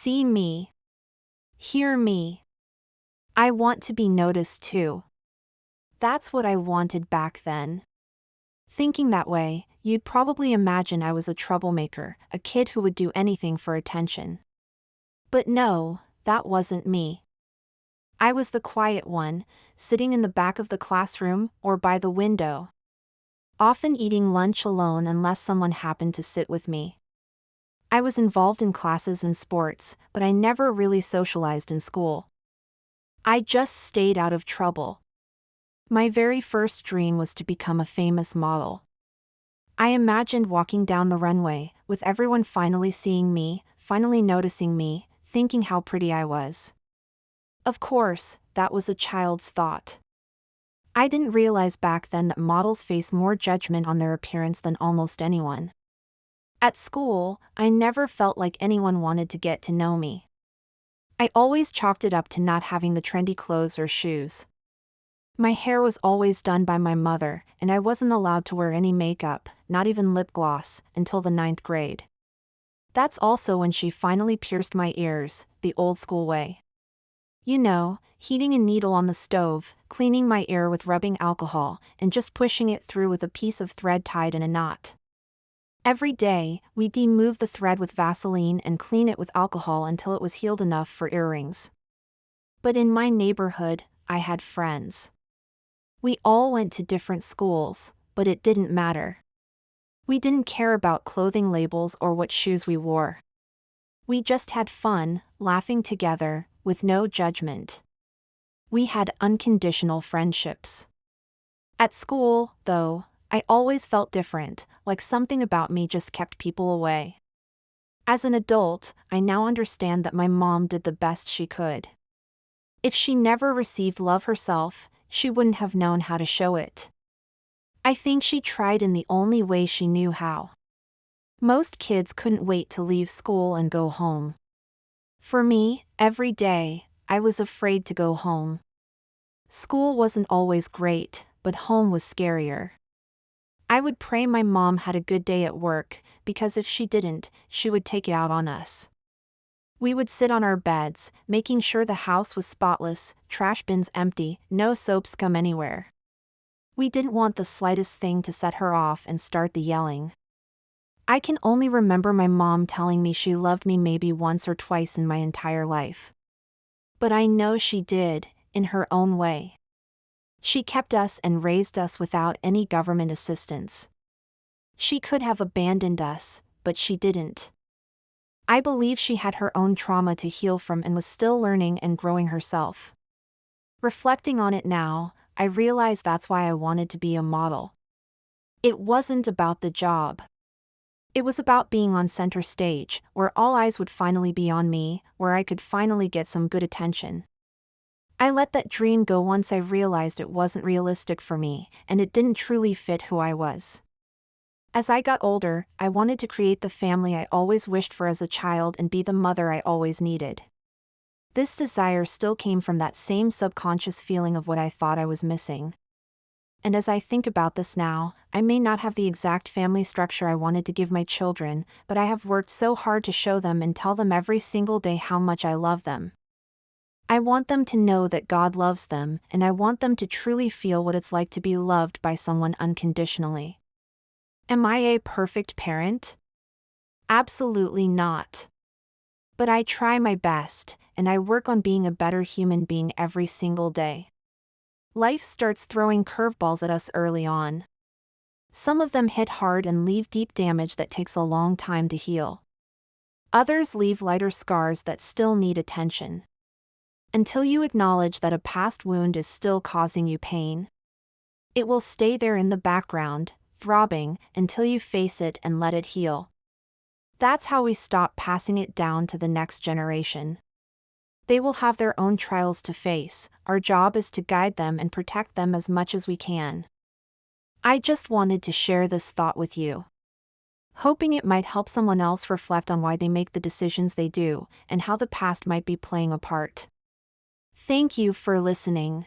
See me. Hear me. I want to be noticed too. That's what I wanted back then. Thinking that way, you'd probably imagine I was a troublemaker, a kid who would do anything for attention. But no, that wasn't me. I was the quiet one, sitting in the back of the classroom or by the window. Often eating lunch alone unless someone happened to sit with me. I was involved in classes and sports, but I never really socialized in school. I just stayed out of trouble. My very first dream was to become a famous model. I imagined walking down the runway, with everyone finally seeing me, finally noticing me, thinking how pretty I was. Of course, that was a child's thought. I didn't realize back then that models face more judgment on their appearance than almost anyone. At school, I never felt like anyone wanted to get to know me. I always chalked it up to not having the trendy clothes or shoes. My hair was always done by my mother, and I wasn't allowed to wear any makeup, not even lip gloss, until the 9th grade. That's also when she finally pierced my ears, the old school way. You know, heating a needle on the stove, cleaning my ear with rubbing alcohol, and just pushing it through with a piece of thread tied in a knot. Every day, we'd move the thread with Vaseline and clean it with alcohol until it was healed enough for earrings. But in my neighborhood, I had friends. We all went to different schools, but it didn't matter. We didn't care about clothing labels or what shoes we wore. We just had fun, laughing together, with no judgment. We had unconditional friendships. At school, though, I always felt different, like something about me just kept people away. As an adult, I now understand that my mom did the best she could. If she never received love herself, she wouldn't have known how to show it. I think she tried in the only way she knew how. Most kids couldn't wait to leave school and go home. For me, every day, I was afraid to go home. School wasn't always great, but home was scarier. I would pray my mom had a good day at work, because if she didn't, she would take it out on us. We would sit on our beds, making sure the house was spotless, trash bins empty, no soap scum anywhere. We didn't want the slightest thing to set her off and start the yelling. I can only remember my mom telling me she loved me maybe once or twice in my entire life. But I know she did, in her own way. She kept us and raised us without any government assistance. She could have abandoned us, but she didn't. I believe she had her own trauma to heal from and was still learning and growing herself. Reflecting on it now, I realize that's why I wanted to be a model. It wasn't about the job. It was about being on center stage, where all eyes would finally be on me, where I could finally get some good attention. I let that dream go once I realized it wasn't realistic for me, and it didn't truly fit who I was. As I got older, I wanted to create the family I always wished for as a child and be the mother I always needed. This desire still came from that same subconscious feeling of what I thought I was missing. And as I think about this now, I may not have the exact family structure I wanted to give my children, but I have worked so hard to show them and tell them every single day how much I love them. I want them to know that God loves them, and I want them to truly feel what it's like to be loved by someone unconditionally. Am I a perfect parent? Absolutely not. But I try my best, and I work on being a better human being every single day. Life starts throwing curveballs at us early on. Some of them hit hard and leave deep damage that takes a long time to heal. Others leave lighter scars that still need attention. Until you acknowledge that a past wound is still causing you pain, it will stay there in the background, throbbing, until you face it and let it heal. That's how we stop passing it down to the next generation. They will have their own trials to face, our job is to guide them and protect them as much as we can. I just wanted to share this thought with you, hoping it might help someone else reflect on why they make the decisions they do, and how the past might be playing a part. Thank you for listening.